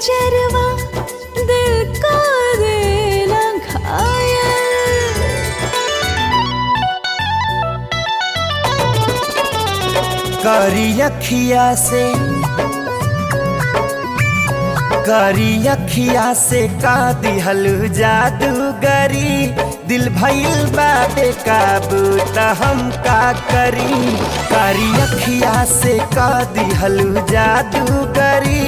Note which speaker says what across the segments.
Speaker 1: कजरवा दिल का देला घायल।
Speaker 2: कारी अखिया से का दिहल जादूगरी, दिल भइल बा बेकाबू त हम का करी। कारी अखिया से का दिहल जादूगरी,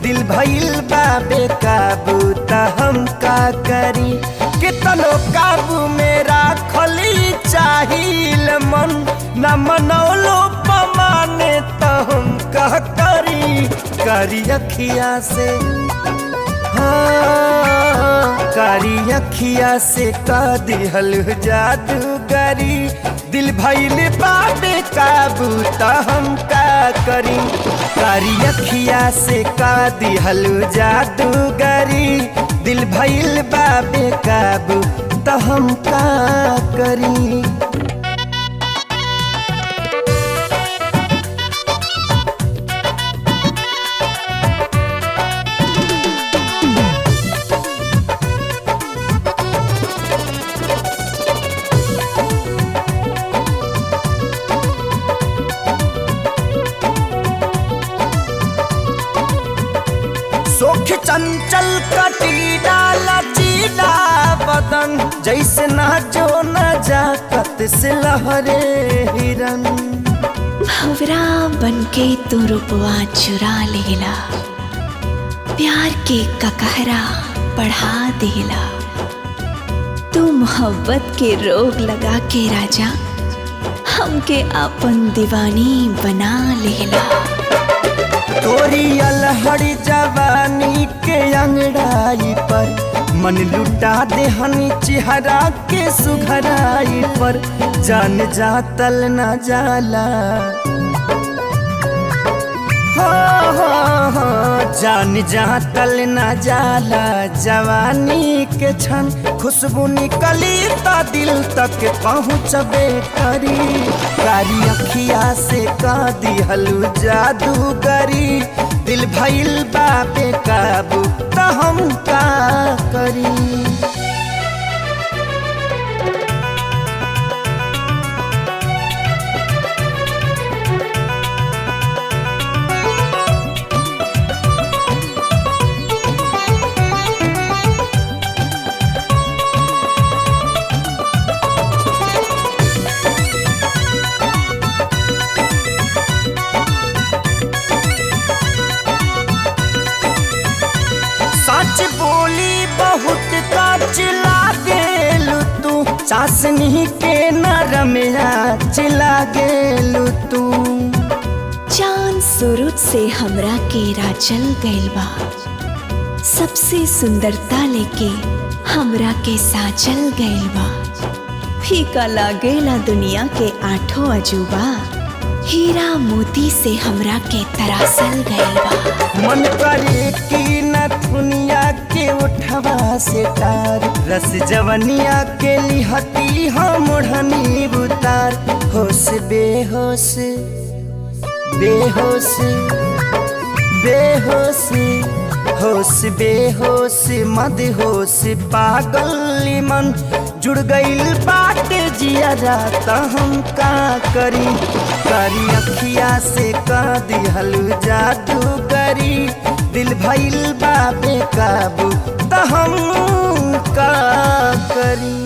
Speaker 2: दिल भइल बा बेकाबू त हम का करी। कितनो काबू में राखली चाहिल मन, न मनौलो पमाने त हम का करी। कारी अखिया से कारी अखिया से का दिहल जादूगरी, दिल भइल बा बेकाबू त हम का करी। कारी अखिया से का दिहल जादूगरी, दिल भइल बा बेकाबू त हम का करी। सोख चंचल कटीला लचीला बदन, जैसे ना जो न जाकत से लहरे हिरन।
Speaker 1: भंवरा बनके तू रुपवा चुरा लेला, प्यार के ककहरा बढ़ा देला। तू मोहब्बत के रोग लगा के राजा हमके अपन दीवानी बना लेला।
Speaker 2: तोरी अलहड़ी जवानी के अंगड़ाई पर मन लुटा देहनी चेहरा के सुघराई पर। जान जातल न जाला जान जातल न जाला जवानी के क्षण। खुशबू निकली ता दिल तक पहुँचबे करी। कारी अखिया से का दिहल जादूगरी, दिल भइल बा बेकाबू त हम का करी। सच बोली बहुत काच लागेलू तू, चाशनी के नरमिया चिला गेलू तू।
Speaker 1: चांद सूरज से हमरा के राचल गइल बा, सबसे सुंदरता लेके हमरा के साचल गइल बा। फीका लागेला दुनिया के आठों अजूबा, हीरा मोती से हमरा के तरासल गइल बा।
Speaker 2: मन करे कि नथुनिया के उठवा से तार, रस जवनिया के लिहती हम ओढ़नी बुतार। होश बेहोश बेहोश बेहोश होश बेहोश मदहोश पागल मन, जुड़ गइल बाटे जियारा त हम का करी। कारी अखिया से का दिहल जादूगरी, दिल भइल बा बेकाबू त हम का करी।